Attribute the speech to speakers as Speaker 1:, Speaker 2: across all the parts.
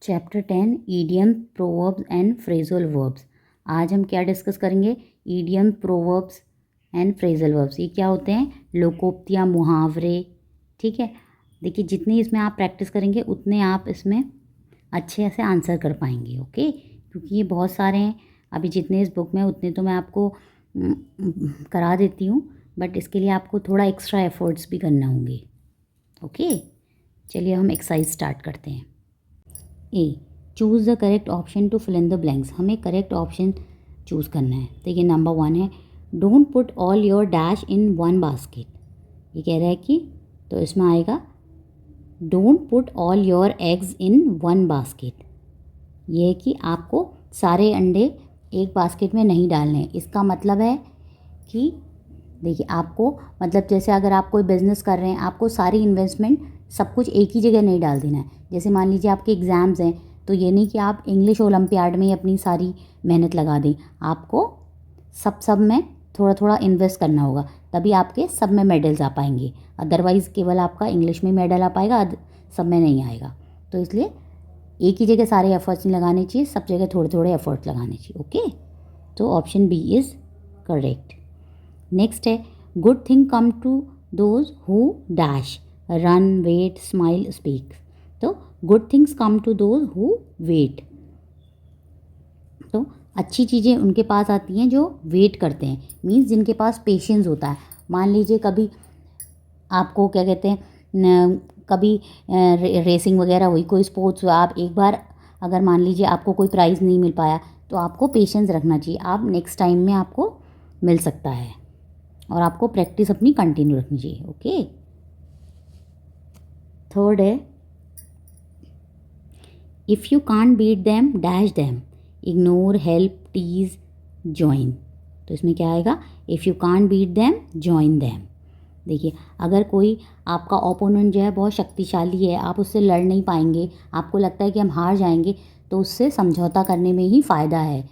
Speaker 1: Chapter 10 idiom proverbs and phrasal verbs. आज हम क्या डिस्कस करेंगे? Idiom proverbs and phrasal verbs. ये क्या होते हैं? लोकोक्तियाँ, मुहावरे। ठीक है, देखिए जितनी इसमें आप प्रैक्टिस करेंगे उतने आप इसमें अच्छे से आंसर कर पाएंगे। ओके, क्योंकि ये बहुत सारे हैं। अभी जितने इस बुक में उतने तो मैं आपको करा देती हूँ, बट इसके लिए आपको थोड़ा एक्स्ट्रा एफर्ट्स भी करना होंगे। ओके, चलिए हम एक्सरसाइज स्टार्ट करते हैं। A, choose the correct option to fill in the blanks. हमें करेक्ट ऑप्शन चूज़ करना है। देखिए नंबर 1 है, don't put all your dash in one basket. ये कह रहा है कि तो इसमें आएगा don't put all your eggs in one basket. ये है कि आपको सारे अंडे एक बास्केट में नहीं डालने। इसका मतलब है कि देखिए आपको, मतलब जैसे अगर आप कोई बिज़नेस कर रहे हैं, आपको सारी इन्वेस्टमेंट सब कुछ एक ही जगह नहीं डाल देना है। जैसे मान लीजिए आपके एग्ज़ाम्स हैं, तो ये नहीं कि आप इंग्लिश ओलंपियाड में ही अपनी सारी मेहनत लगा दें। आपको सब में थोड़ा थोड़ा इन्वेस्ट करना होगा, तभी आपके सब में मेडल्स आ पाएंगे। अदरवाइज़ केवल आपका इंग्लिश में मेडल आ पाएगा, सब में नहीं आएगा। तो इसलिए एक ही जगह सारे एफर्ट्स नहीं लगाने चाहिए, सब जगह थोड़े थोड़े एफर्ट्स लगाने चाहिए। ओके, तो option B is correct. Next है, good thing come to those who dash, run, wait, smile, speak. तो good things come to those who wait. तो अच्छी चीज़ें उनके पास आती हैं जो वेट करते हैं, मीन्स जिनके पास पेशेंस होता है। मान लीजिए कभी आपको क्या कहते हैं, कभी रेसिंग वगैरह हुई, कोई स्पोर्ट्स हुआ, आप एक बार अगर मान लीजिए आपको कोई प्राइज़ नहीं मिल पाया, तो आपको पेशेंस रखना चाहिए। आप नेक्स्ट टाइम में आपको मिल सकता है, और आपको प्रैक्टिस अपनी कंटिन्यू रखनी चाहिए। ओके, थर्ड है, if you can't beat them dash them, ignore, help, tease, join. तो इसमें क्या आएगा? If you can't beat them join them. देखिए अगर कोई आपका ओपोनेंट जो है बहुत शक्तिशाली है, आप उससे लड़ नहीं पाएंगे, आपको लगता है कि हम हार जाएंगे, तो उससे समझौता करने में ही फ़ायदा है।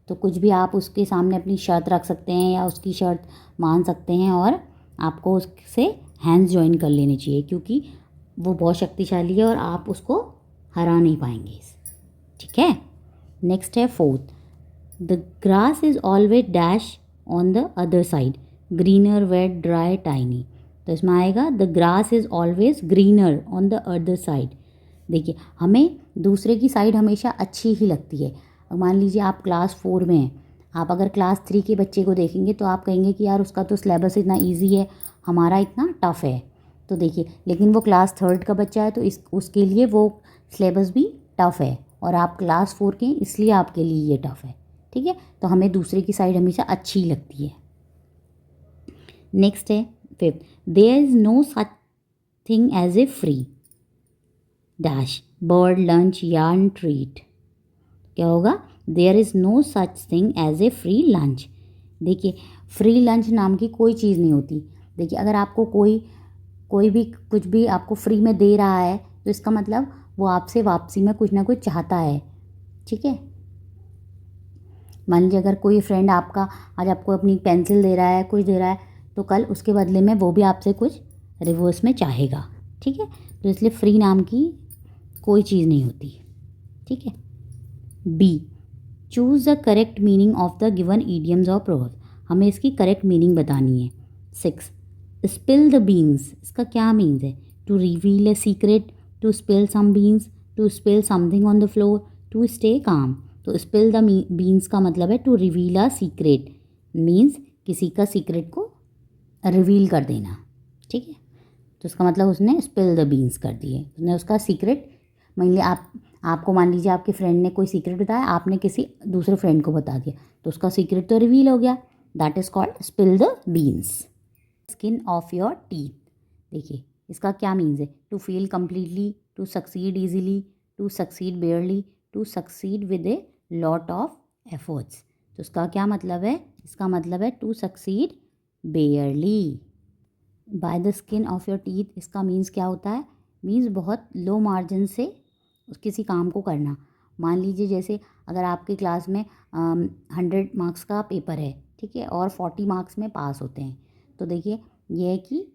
Speaker 1: तो कुछ भी आप उसके सामने अपनी शर्त रख सकते हैं या उसकी शर्त मान सकते हैं, और आपको उससे हैंड्स जॉइन कर लेने चाहिए, क्योंकि वो बहुत शक्तिशाली है और आप उसको हरा नहीं पाएंगे। ठीक है, नेक्स्ट है fourth, the grass is always dash on the other side, greener, wet, dry, tiny. तो इसमें आएगा the grass is always greener on the other side. देखिए हमें दूसरे की साइड हमेशा अच्छी ही लगती है। मान लीजिए आप क्लास 4 में हैं, आप अगर क्लास 3 के बच्चे को देखेंगे तो आप कहेंगे कि यार उसका तो सिलेबस इतना ईजी है, हमारा इतना टफ़ है। तो देखिए, लेकिन वो क्लास 3 का बच्चा है, तो उसके लिए वो सिलेबस भी टफ़ है, और आप क्लास 4 के हैं, इसलिए आपके लिए ये टफ़ है। ठीक है, तो हमें दूसरे की साइड हमेशा अच्छी लगती है। नेक्स्ट है fifth, there is no such thing as a free dash, bird, lunch, yarn, treat. क्या होगा? There is no such thing as a free lunch. देखिए फ्री लंच नाम की कोई चीज़ नहीं होती। देखिए अगर आपको कोई भी कुछ भी आपको फ्री में दे रहा है, तो इसका मतलब वो आपसे वापसी में कुछ ना कुछ चाहता है। ठीक है, मान लीजिए अगर कोई फ्रेंड आपका आज आपको अपनी पेंसिल दे रहा है, कुछ दे रहा है, तो कल उसके बदले में वो भी आपसे कुछ रिवर्स में चाहेगा। ठीक है, तो इसलिए फ्री नाम की कोई चीज़ नहीं होती। ठीक है, B, choose the correct meaning of the given idioms और प्रोवर्ब्स। हमें इसकी करेक्ट मीनिंग बतानी है। 6, स्पिल द बीन्स। इसका क्या मीन्स है? To reveal a secret, to spill some beans, to spill something on the floor, to stay calm. तो spill the beans का मतलब है to reveal a secret, means किसी का सीक्रेट को रिवील कर देना। ठीक है, तो इसका मतलब उसने स्पिल द बीन्स कर दिए, उसने उसका सीक्रेट, मान लीजिए आपको मान लीजिए आपके फ्रेंड ने कोई सीक्रेट बताया, आपने किसी दूसरे फ्रेंड को बता दिया, तो उसका सीक्रेट तो रिवील हो गया। That is called spill the beans. Skin of your teeth. देखिए इसका क्या मीन्स है? To feel completely, to succeed easily, to succeed barely, to succeed with a lot of efforts. तो इसका क्या मतलब है? इसका मतलब है to succeed barely. By the skin of your teeth, इसका मीन्स क्या होता है? मीन्स बहुत लो मार्जिन से किसी काम को करना। मान लीजिए जैसे अगर आपकी क्लास में 100 मार्क्स का पेपर है, ठीक है, और 40 मार्क्स में पास होते हैं, तो देखिए ये है कि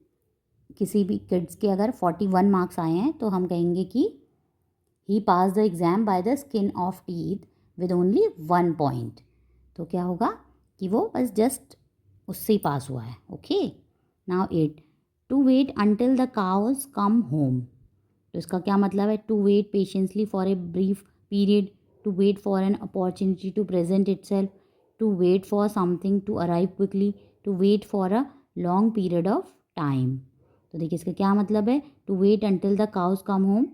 Speaker 1: किसी भी किड्स के अगर 41 मार्क्स आए हैं, तो हम कहेंगे कि he pass the exam by the skin of teeth with only 1 point. तो क्या होगा कि वो बस जस्ट उससे ही पास हुआ है। Okay, now 8, to wait until the cows come home. तो इसका क्या मतलब है? To wait patiently for a brief period, to wait for an opportunity to present itself, to wait for something to arrive quickly, to wait for a long period of time. तो देखिए इसका क्या मतलब है? To wait until the cows come home,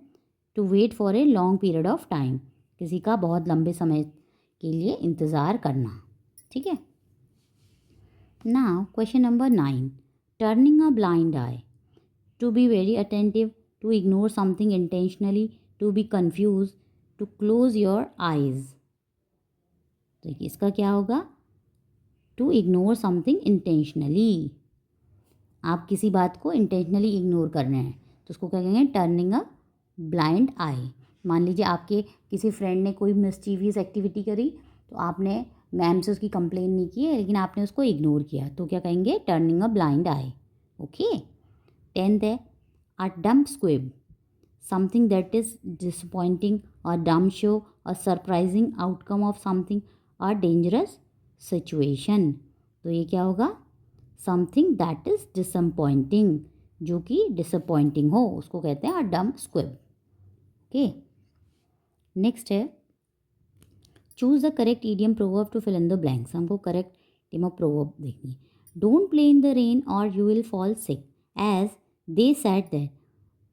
Speaker 1: to wait for a long period of time, किसी का बहुत लंबे समय के लिए इंतज़ार करना। ठीक है। Now question number 9, turning a blind eye, to be very attentive, to ignore something intentionally, to be confuse, to close your eyes. देखिए इसका क्या होगा? टू इग्नोर समथिंग इंटेंशनली, आप किसी बात को इंटेंशनली इग्नोर कर रहे हैं तो उसको क्या कहेंगे? टर्निंग अ ब्लाइंड आई। मान लीजिए आपके किसी फ्रेंड ने कोई मिस्चीवियस एक्टिविटी करी तो आपने मैम से उसकी कंप्लेन नहीं की है लेकिन आपने उसको इग्नोर किया, तो क्या कहेंगे? Turning a blind eye. Okay. 10th है, a damp squib, something that is disappointing, a dumb show, a surprising outcome of something, a dangerous situation. तो ये क्या होगा? समथिंग दैट इज डिसअपॉइंटिंग, जो कि डिसअपॉइंटिंग हो उसको कहते हैं a damp squib. Okay, next है, choose the correct idiom proverb to fill in the blanks. हमको करेक्ट ईडियम ऑफ प्रोवर्ब देखनी है। Don't play in the rain or you will fall sick as they said that.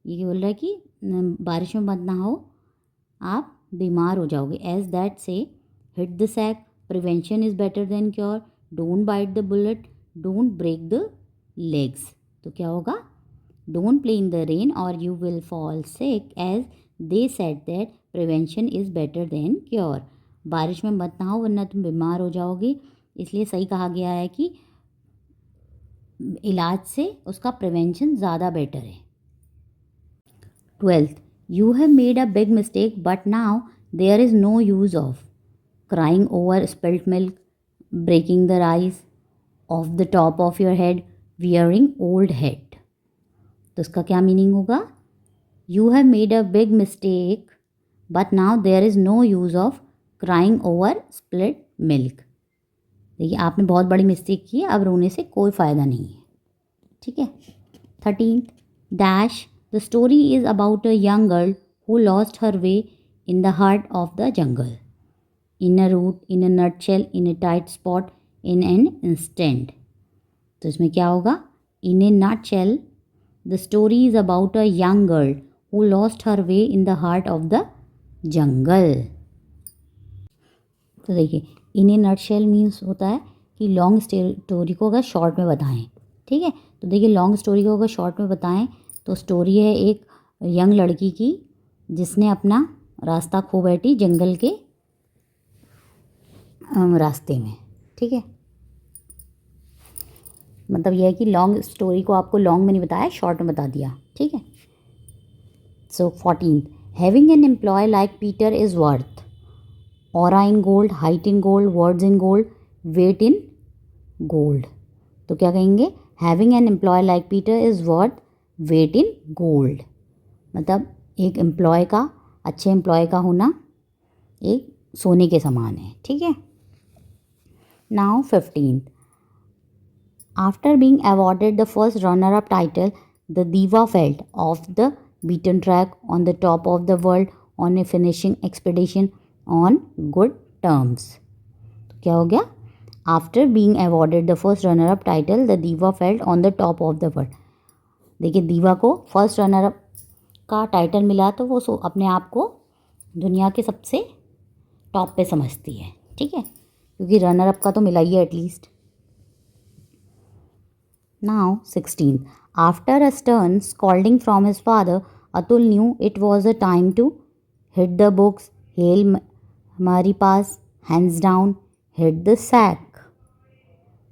Speaker 1: ये बोल रहा है कि बारिश में मत नहाओ, आप बीमार हो जाओगे। As that say hit the sack, prevention is better than cure, don't bite the bullet, don't break the legs. तो क्या होगा? Don't play in the rain or you will fall sick as they said that prevention is better than cure. बारिश में मत नहाओ वरना तुम बीमार हो जाओगे, इसलिए सही कहा गया है कि इलाज से उसका प्रिवेंशन ज़्यादा बेटर है। 12th, you have made a big mistake but now there is no use of crying over spilt milk, breaking the rice off the top of your head, wearing old hat। तो इसका क्या meaning होगा? You have made a big mistake but now there is no use of crying over spilt milk। देखिए आपने बहुत बड़ी mistake की है, अब रोने से कोई फ़ायदा नहीं है। ठीक है। 13th, dash, the story is about a young girl who lost her way in the heart of the jungle, in a rut, in a nutshell, in a tight spot, in an instant. तो इसमें क्या होगा? In a nutshell the story is about a young girl who lost her way in the heart of the jungle. तो देखिए इन a nutshell means होता है कि long story को अगर शॉर्ट में बताएं। ठीक है, तो देखिए लॉन्ग स्टोरी को अगर शॉर्ट में बताएं तो स्टोरी है एक यंग लड़की की जिसने अपना रास्ता खो बैठी जंगल के रास्ते में। ठीक है, मतलब यह है कि लॉन्ग स्टोरी को आपको लॉन्ग में नहीं बताया, शॉर्ट में बता दिया। ठीक है। So 14, having an employ like Peter is worth aura in gold, height in gold, words in gold, weight in gold. तो क्या कहेंगे? Having an employ like Peter is worth weight in gold, मतलब एक एम्प्लॉय का, अच्छे employ का होना एक सोने के समान है। ठीक है। Now 15, after being awarded the first runner up title the diva felt off the beaten track on the top of the world on a finishing expedition on good terms. तो क्या हो गया? After being awarded the first runner up title the diva felt on the top of the world. देखिए diva को first runner up का title मिला तो वो अपने आप को दुनिया के सबसे टॉप पे समझती है। ठीक है, क्योंकि रनर अप का तो मिला ही है at least. Now 16, after a stern scolding from his father Atul knew it was a time to hit the books, hail Mary pass, hands down, hit the sack.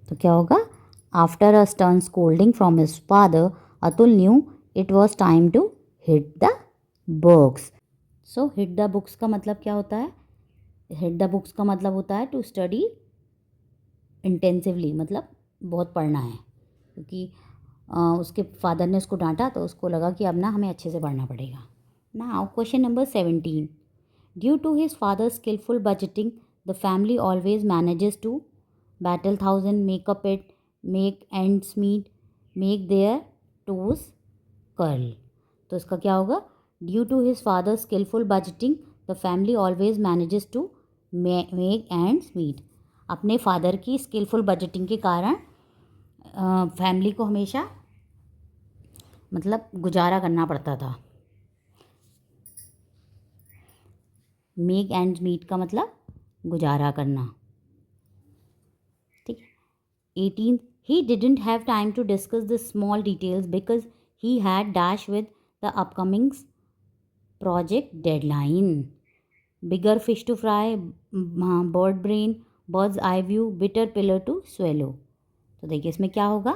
Speaker 1: तो क्या होगा? After a stern scolding from his father Atul knew it was time to hit the books. So hit the books का मतलब क्या होता है? Hit the books का मतलब होता है टू स्टडी इंटेंसिवली, मतलब बहुत पढ़ना है, क्योंकि उसके फादर ने उसको डांटा तो उसको लगा कि अब ना हमें अच्छे से पढ़ना पड़ेगा। Now, question number 17. Due to his father's skillful budgeting, the family always manages to battle thousand, make a pet, make ends meet, make their toes curl. तो इसका क्या होगा? Due to his father's skillful budgeting, the family always manages to make ends meet. अपने father की skilful budgeting के कारण family को हमेशा मतलब गुजारा करना पड़ता था. मेक एंड मीट का मतलब गुजारा करना. ठीक है. 18. He didn't have time to discuss the small details because he had dash with the upcoming project deadline. Bigger fish to fry, bird brain, bird's eye view, bitter pill to swallow. तो देखिए इसमें क्या होगा?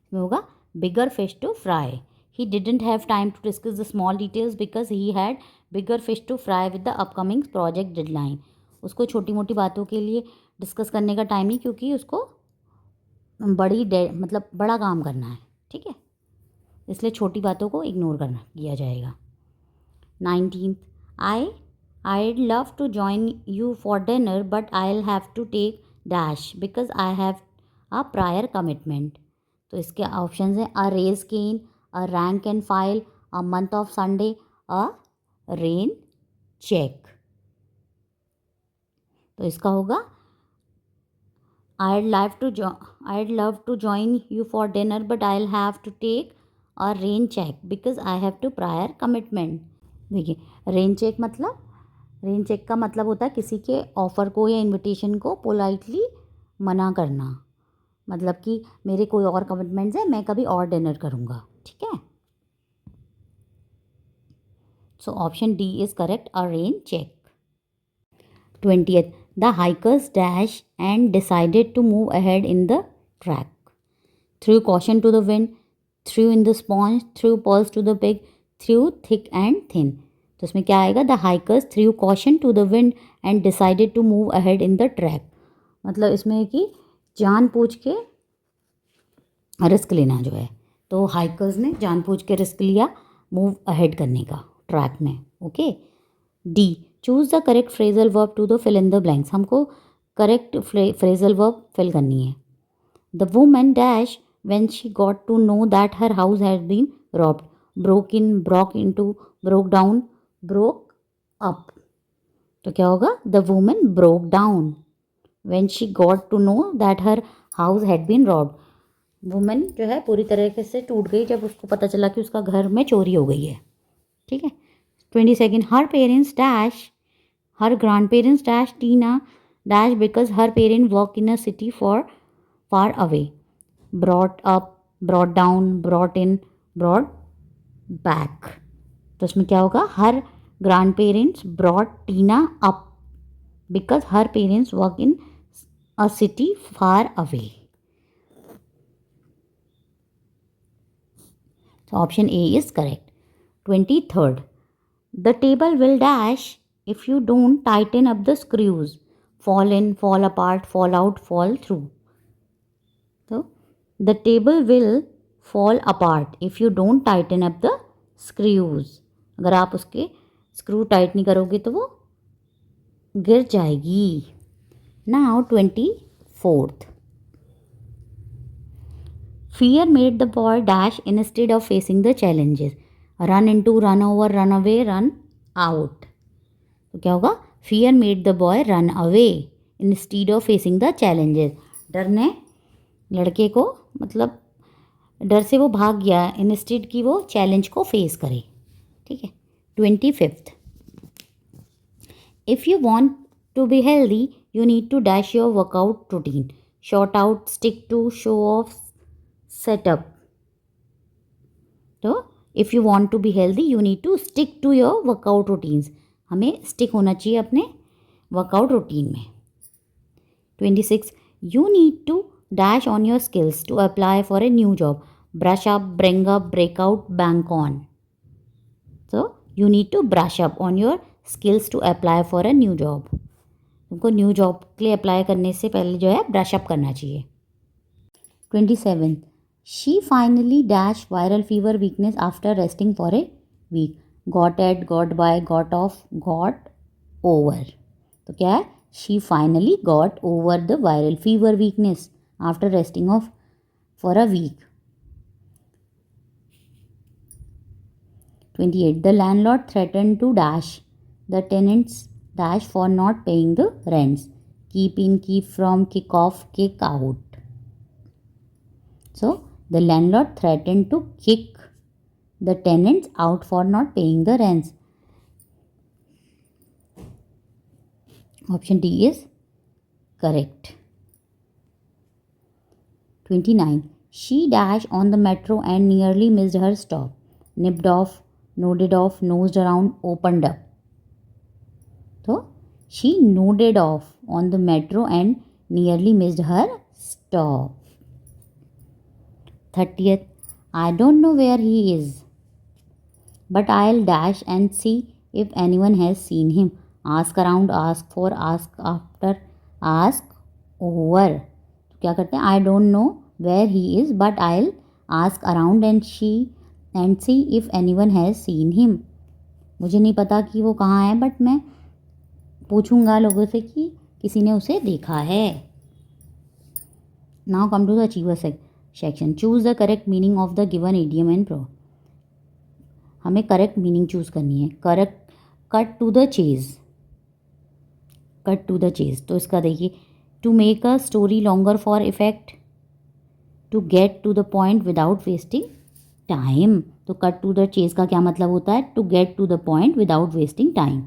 Speaker 1: इसमें होगा bigger fish to fry. He didn't have time to discuss the small details because he had bigger fish to fry with the upcoming project deadline. उसको छोटी मोटी बातों के लिए डिस्कस करने का टाइम नहीं, क्योंकि उसको मतलब बड़ा काम करना है. ठीक है, इसलिए छोटी बातों को इग्नोर करना किया जाएगा. 19. I'd love to join you for dinner but I'll have to take dash because I have a prior commitment. तो इसके ऑप्शंस हैं a raise cane, a rank and file, a month of Sunday, a rain check. तो इसका होगा I'd love to join you for dinner but I'll have to take a rain check because I have to prior commitment. देखिए rain check का मतलब होता है किसी के ऑफ़र को या इनविटेशन को पोलाइटली मना करना. मतलब कि मेरे कोई और कमिटमेंट्स है, मैं कभी और डिनर करूँगा. ठीक है. So option D is correct, a rain check. 20th. The hikers dash and decided to move ahead in the track. Threw caution to the wind, threw in the sponge, threw pearls to the pig, threw thick and thin. तो इसमें क्या आएगा? The hikers threw caution to the wind and decided to move ahead in the track. मतलब इसमें है कि जानबूझ के रिस्क लेना जो है. तो हाइकर्स ने जानबूझ के रिस्क लिया मूव अहेड करने का ट्रैक में. Okay. D. Choose the correct phrasal verb to the fill in the blanks. हमको करेक्ट फ्रेजल वर्ब फिल करनी है. The woman dash when she got to know that her house has been robbed. Broke in, broke into, broke down, broke up. तो क्या होगा? The woman broke down when she got to know that her house had been robbed. Woman जो है पूरी तरीके से टूट गई जब उसको पता चला कि उसका घर में चोरी हो गई है. ठीक है. 22nd. Her grandparents dash Tina dash because her parents work in a city far away. Brought up, brought down, brought in, brought back. तो इसमें क्या होगा? Her grandparents brought Tina up because her parents work in a city far away. So option A is correct. 23rd. The table will dash if you don't tighten up the screws. Fall in, fall apart, fall out, fall through. So the table will fall apart if you don't tighten up the screws. अगर आप उसके screw tight नहीं करोगे तो वो गिर जाएगी. Now 24th. Fear made the boy dash instead of facing the challenges. Run into, run over, run away, run out. तो क्या होगा? Fear made the boy run away instead of facing the challenges. डर ने लड़के को मतलब डर से वो भाग गया इंस्टेड कि वो चैलेंज को फेस करे. ठीक है. 25th. If you want to be healthy, you need to dash your workout routine. Short out, stick to, show off, set up. तो if you want to be healthy you need to stick to your workout routines. हमें stick होना चाहिए अपने workout routine में. 26. You need to dash on your skills to apply for a new job. Brush up, bring up, breakout, bank on. तो you need to brush up on your skills to apply for a new job. तुमको new job के लिए apply करने से पहले जो है brush up करना चाहिए. 27. She finally dashed viral fever weakness after resting for a week. Got at, got by, got off, got over. तो क्या है, she finally got over the viral fever weakness after resting off for a week. 28. The landlord threatened to dash the tenants dash for not paying the rents. Keep in, keep from, kick off, kick out. So the landlord threatened to kick the tenants out for not paying the rents. Option D is correct. 29. She dashed on the metro and nearly missed her stop. Nipped off, nodded off, nosed around, opened up. So she nodded off on the metro and nearly missed her stop. 30th. I don't know where he is, but I'll dash and see if anyone has seen him. Ask around, ask for, ask after, ask over. तो क्या करते हैं, I don't know where he is, but I'll ask around and see if anyone has seen him. मुझे नहीं पता कि वो कहाँ है, बट मैं पूछूंगा लोगों से कि किसी ने उसे देखा है. Now come to the achiever section. Choose the correct meaning of the given idiom and proverb. हमें करेक्ट मीनिंग चूज़ करनी है. Correct, cut to the chase. Cut to the chase तो इसका देखिए, to make a story longer for effect, to get to the point without wasting time. तो cut to the chase का क्या मतलब होता है, to get to the point without wasting time,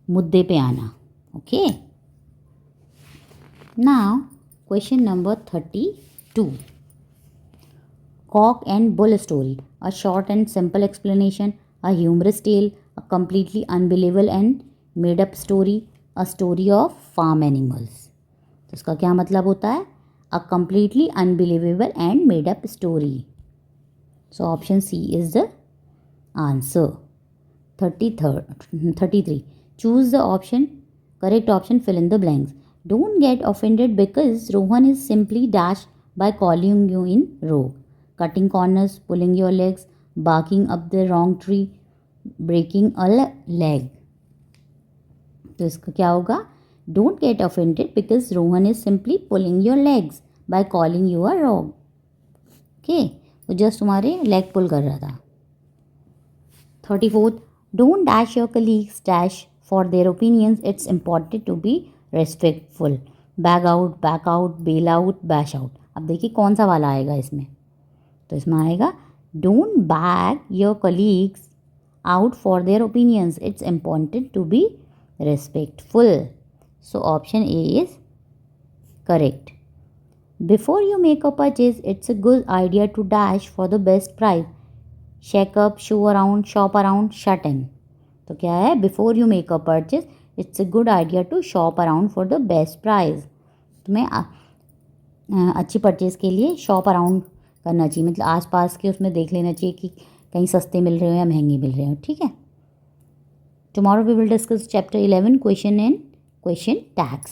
Speaker 1: मुद्दे पे आना. Okay. Now question number 32. Cock and Bull story. A short and simple explanation, a humorous tale, a completely unbelievable and made up story, a story of farm animals. तो इसका क्या मतलब होता है, a completely unbelievable and made up story. So option C is the answer. 33. Choose the option, correct option, fill in the blanks. Don't get offended because Rohan is simply dashed by calling you in rogue. Cutting corners, pulling your legs, barking up the wrong tree, breaking a leg. तो इसका क्या होगा, don't get offended because Rohan is simply pulling your legs by calling you a wrong. Okay, वो just तुम्हारे leg pull कर रहा था. 34. Don't dash your colleagues dash for their opinions. It's important to be respectful. Bag out, back out, bail out, bash out. अब देखिए कौन सा वाला आएगा इसमें. तो इसमें आएगा, don't bag your colleagues out for their opinions. It's important to be respectful. So option A is correct. Before you make a purchase, it's a good idea to dash for the best price. Check up, show around, shop around, shut in. तो क्या है, before you make a purchase, it's a good idea to shop around for the best price. तुम्हें अच्छी purchase के लिए shop around करना चाहिए, मतलब आसपास के उसमें देख लेना चाहिए कि कहीं सस्ते मिल रहे हो या महंगे मिल रहे हो. ठीक है. Tomorrow we will discuss chapter 11, question and question tags.